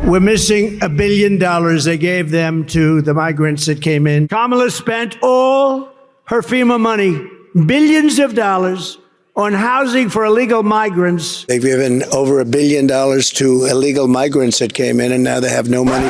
We're missing $1 billion they gave them to the migrants that came in. Kamala spent all her FEMA money, billions of dollars, on housing for illegal migrants. They've given over $1 billion to illegal migrants that came in, and now they have no money.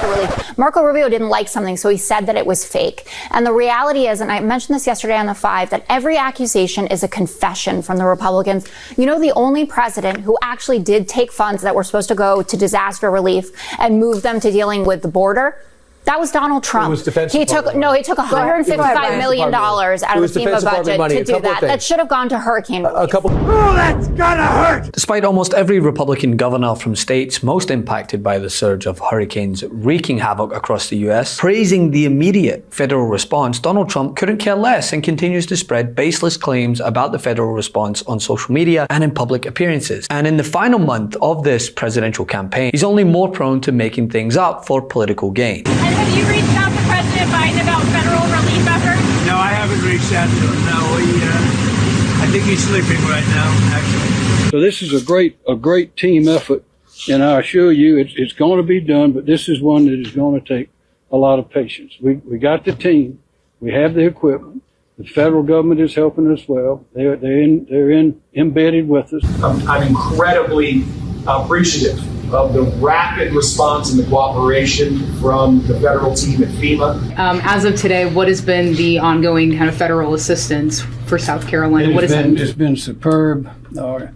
Marco Rubio didn't like something, so he said that it was fake. And the reality is, and I mentioned this yesterday on The Five, that every accusation is a confession from the Republicans. You know, the only president who actually did take funds that were supposed to go to disaster relief and move them to dealing with the border, that was Donald Trump. It was Defense he took $155 million out of the FEMA budget to do that. That should have gone to hurricane relief. Oh, that's gonna hurt! Despite almost every Republican governor from states most impacted by the surge of hurricanes wreaking havoc across the US, praising the immediate federal response, Donald Trump couldn't care less and continues to spread baseless claims about the federal response on social media and in public appearances. And in the final month of this presidential campaign, he's only more prone to making things up for political gain. Have you reached out to President Biden about federal relief efforts? No, I haven't reached out to him. No, I think he's sleeping right now, actually. So this is a great team effort, and I assure you it's going to be done, but this is one that is going to take a lot of patience. We got the team. We have the equipment. The federal government is helping us well. They're embedded with us. I'm incredibly appreciative of the rapid response and the cooperation from the federal team at FEMA. As of today, what has been the ongoing kind of federal assistance for South Carolina? It's been superb. I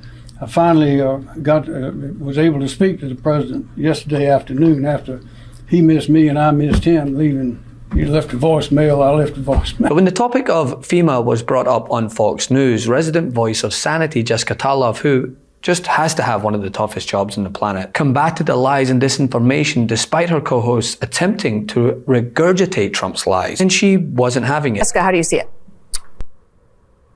finally was able to speak to the president yesterday afternoon after he missed me and I missed him leaving. He left a voicemail, I left a voicemail. But when the topic of FEMA was brought up on Fox News, resident voice of sanity Jessica Tarlov, who just has to have one of the toughest jobs on the planet, combated the lies and disinformation despite her co-hosts attempting to regurgitate Trump's lies. And she wasn't having it. Jessica, how do you see it?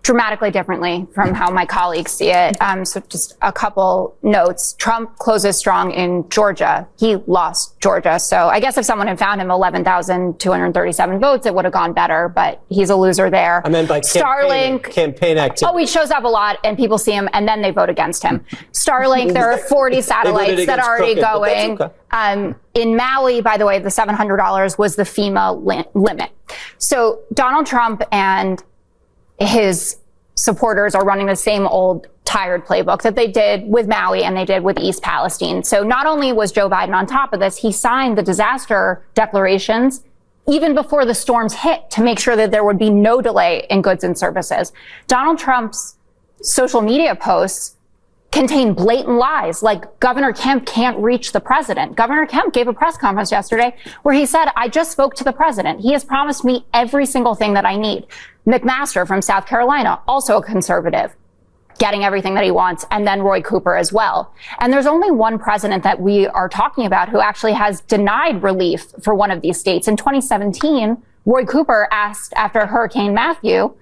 Dramatically differently from how my colleagues see it. So just a couple notes. Trump closes strong in Georgia. He lost Georgia. So I guess if someone had found him 11,237 votes, it would have gone better, but he's a loser there. I meant by campaign activity. Oh, he shows up a lot and people see him and then they vote against him. Starlink, there are 40 satellites that are already going. Okay. In Maui, by the way, the $700 was the FEMA limit. So Donald Trump and his supporters are running the same old tired playbook that they did with Maui and they did with East Palestine. So not only was Joe Biden on top of this, he signed the disaster declarations even before the storms hit to make sure that there would be no delay in goods and services. Donald Trump's social media posts contain blatant lies, like Governor Kemp can't reach the president. Governor Kemp gave a press conference yesterday where he said, I just spoke to the president. He has promised me every single thing that I need. McMaster from South Carolina, also a conservative, getting everything that he wants, and then Roy Cooper as well. And there's only one president that we are talking about who actually has denied relief for one of these states. In 2017, Roy Cooper asked after Hurricane Matthew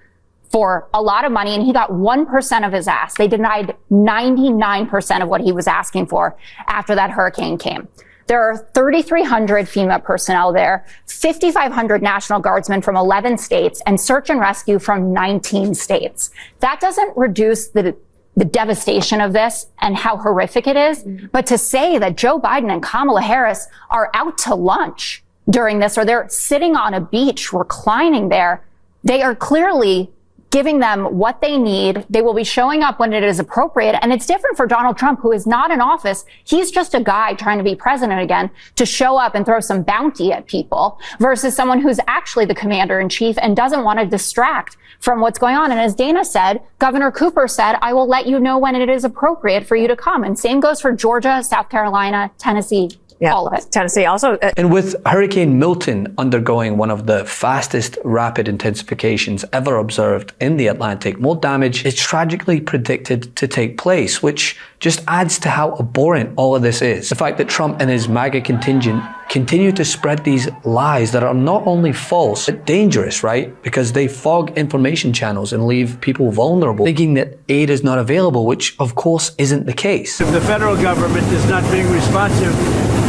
for a lot of money, and he got 1% of his ask. They denied 99% of what he was asking for after that hurricane came. There are 3,300 FEMA personnel there, 5,500 National Guardsmen from 11 states, and search and rescue from 19 states. That doesn't reduce the devastation of this and how horrific it is, but to say that Joe Biden and Kamala Harris are out to lunch during this, or they're sitting on a beach reclining there, they are clearly giving them what they need. They will be showing up when it is appropriate. And it's different for Donald Trump, who is not in office. He's just a guy trying to be president again to show up and throw some bounty at people versus someone who's actually the commander in chief and doesn't want to distract from what's going on. And as Dana said, Governor Cooper said, I will let you know when it is appropriate for you to come. And same goes for Georgia, South Carolina, Tennessee. Yeah, all of it. Tennessee also. And with Hurricane Milton undergoing one of the fastest rapid intensifications ever observed in the Atlantic, more damage is tragically predicted to take place, which just adds to how abhorrent all of this is. The fact that Trump and his MAGA contingent continue to spread these lies that are not only false, but dangerous, right? Because they fog information channels and leave people vulnerable, thinking that aid is not available, which of course isn't the case. If the federal government is not being responsive,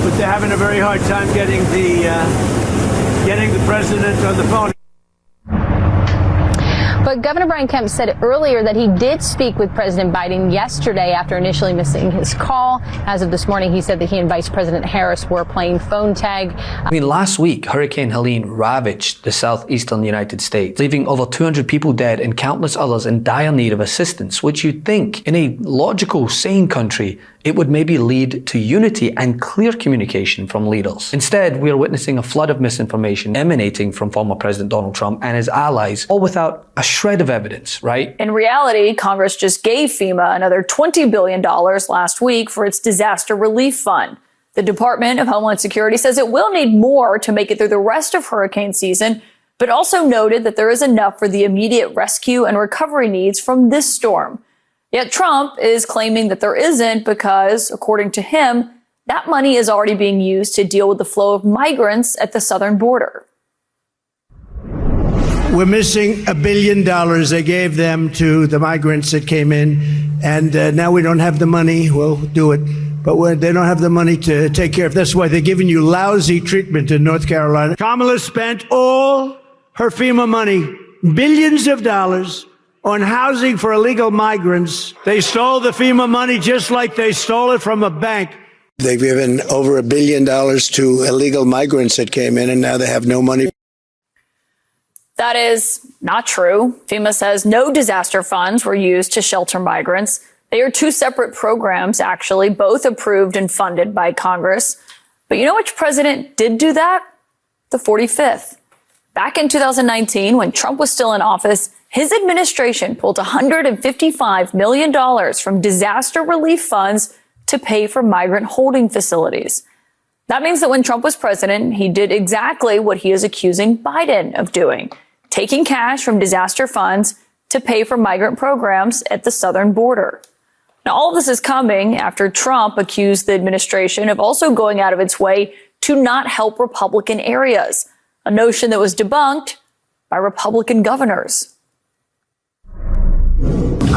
but they're having a very hard time getting the president on the phone. But Governor Brian Kemp said earlier that he did speak with President Biden yesterday after initially missing his call. As of this morning, he said that he and Vice President Harris were playing phone tag. I mean, last week, Hurricane Helene ravaged the southeastern United States, leaving over 200 people dead and countless others in dire need of assistance, which you'd think, in a logical, sane country, it would maybe lead to unity and clear communication from leaders. Instead, we are witnessing a flood of misinformation emanating from former President Donald Trump and his allies, all without a shred of evidence, right? In reality, Congress just gave FEMA another $20 billion last week for its disaster relief fund. The Department of Homeland Security says it will need more to make it through the rest of hurricane season, but also noted that there is enough for the immediate rescue and recovery needs from this storm. Yet Trump is claiming that there isn't because, according to him, that money is already being used to deal with the flow of migrants at the southern border. We're missing $1 billion. They gave them to the migrants that came in, and now we don't have the money. We'll do it, but they don't have the money to take care of. That's why they're giving you lousy treatment in North Carolina. Kamala spent all her FEMA money, billions of dollars, on housing for illegal migrants. They stole the FEMA money just like they stole it from a bank. They've given over $1 billion to illegal migrants that came in, and now they have no money. That is not true. FEMA says no disaster funds were used to shelter migrants. They are two separate programs, actually, both approved and funded by Congress. But you know which president did do that? The 45th. Back in 2019, when Trump was still in office, his administration pulled $155 million from disaster relief funds to pay for migrant holding facilities. That means that when Trump was president, he did exactly what he is accusing Biden of doing, taking cash from disaster funds to pay for migrant programs at the southern border. Now, all of this is coming after Trump accused the administration of also going out of its way to not help Republican areas, a notion that was debunked by Republican governors.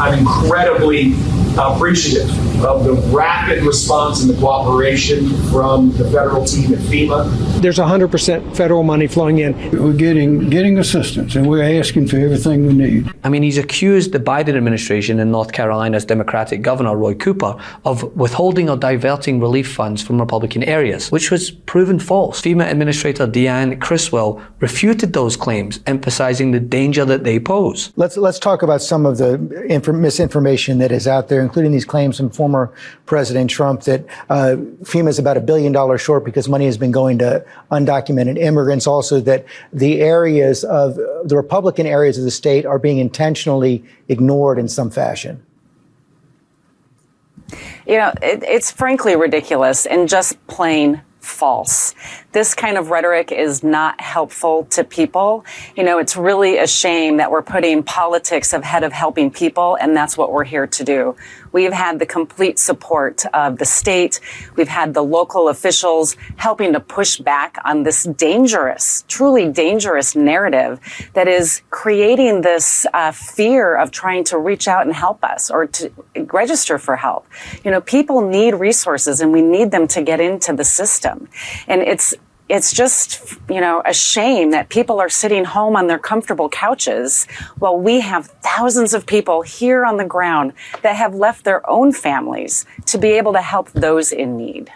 I'm incredibly appreciative of the rapid response and the cooperation from the federal team at FEMA. There's 100% federal money flowing in. We're getting assistance, and we're asking for everything we need. I mean, he's accused the Biden administration and North Carolina's Democratic Governor, Roy Cooper, of withholding or diverting relief funds from Republican areas, which was proven false. FEMA Administrator Deanne Criswell refuted those claims, emphasizing the danger that they pose. Let's talk about some of the misinformation that is out there, including these claims from former President Trump that FEMA is about $1 billion short because money has been going to undocumented immigrants. Also, that the areas of the Republican areas of the state are being intentionally ignored in some fashion. You know, it's frankly ridiculous and just plain false. This kind of rhetoric is not helpful to people. You know, it's really a shame that we're putting politics ahead of helping people, and that's what we're here to do. We've had the complete support of the state. We've had the local officials helping to push back on this dangerous, truly dangerous narrative that is creating this fear of trying to reach out and help us or to register for help. You know, people need resources, and we need them to get into the system. And it's just, you know, a shame that people are sitting home on their comfortable couches while we have thousands of people here on the ground that have left their own families to be able to help those in need.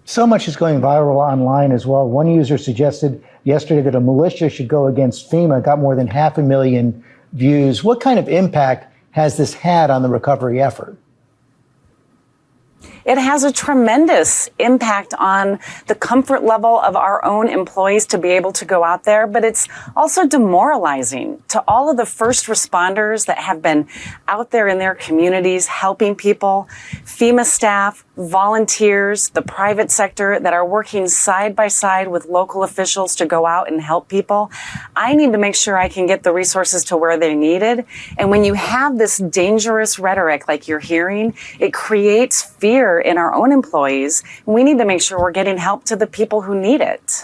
So much is going viral online as well. One user suggested yesterday that a militia should go against FEMA, got more than 500,000 views. What kind of impact has this had on the recovery effort? It has a tremendous impact on the comfort level of our own employees to be able to go out there, but it's also demoralizing to all of the first responders that have been out there in their communities helping people, FEMA staff, volunteers, the private sector that are working side by side with local officials to go out and help people. I need to make sure I can get the resources to where they're needed. And when you have this dangerous rhetoric like you're hearing, it creates fear fear in our own employees. We need to make sure we're getting help to the people who need it.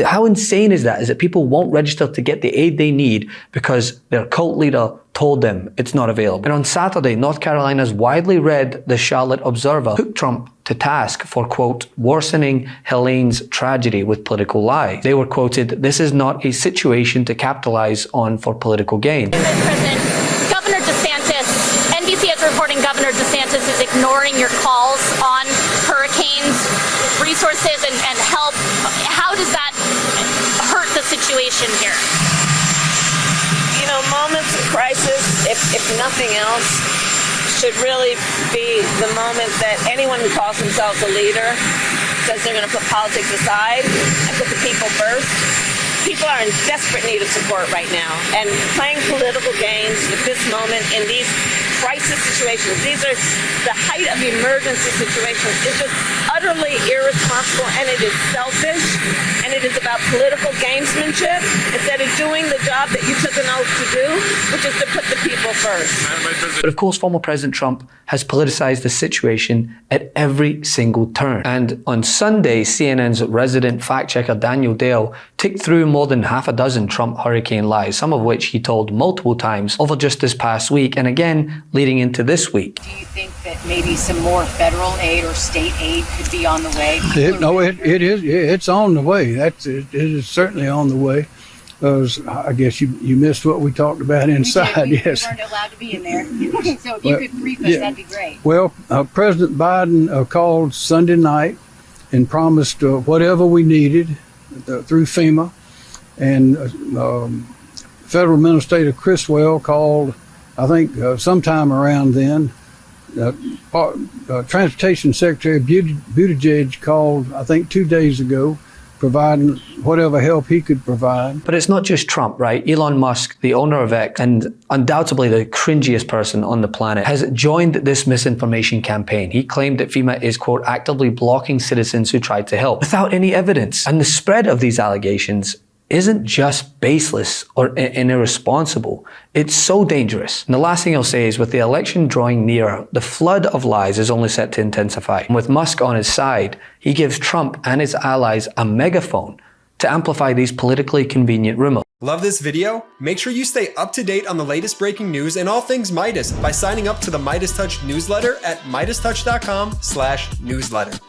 How insane is that? Is that people won't register to get the aid they need because their cult leader told them it's not available. And on Saturday, North Carolina's widely read The Charlotte Observer took Trump to task for, quote, worsening Helene's tragedy with political lies. They were quoted, "This is not a situation to capitalize on for political gain." President, Governor DeSantis, NBC is reporting Governor DeSantis is ignoring your calls on hurricanes, resources, and help. How does that hurt the situation here? You know, moments of crisis, if nothing else, should really be the moment that anyone who calls themselves a leader says they're going to put politics aside and put the people first. People are in desperate need of support right now, and playing political games at this moment in these crisis situations, these are the height of emergency situations, is just utterly irresponsible, and it is selfish, and it is about political gamesmanship instead of doing the job that you took an oath to do, which is to put the people first. But of course, former President Trump has politicized the situation at every single turn. And on Sunday, CNN's resident fact checker Daniel Dale ticked through more than half a dozen Trump hurricane lies, some of which he told multiple times over just this past week, and again leading into this week. Do you think that maybe some more federal aid or state aid could be on the way? It is. It's on the way. It is certainly on the way. I guess you missed what we talked about inside. Yes. We weren't allowed to be in there. So if you could brief us, that'd be great. Well, President Biden called Sunday night and promised whatever we needed through FEMA. And Federal Administrator Criswell called, I think, sometime around then. Transportation Secretary Buttigieg called, I think, 2 days ago, providing whatever help he could provide. But it's not just Trump, right? Elon Musk, the owner of X, and undoubtedly the cringiest person on the planet, has joined this misinformation campaign. He claimed that FEMA is, quote, actively blocking citizens who tried to help without any evidence. And the spread of these allegations isn't just baseless or irresponsible. It's so dangerous. And the last thing I'll say is, with the election drawing nearer, the flood of lies is only set to intensify. And with Musk on his side, he gives Trump and his allies a megaphone to amplify these politically convenient rumors. Love this video? Make sure you stay up to date on the latest breaking news and all things Meidas by signing up to the MeidasTouch newsletter at MeidasTouch.com/newsletter.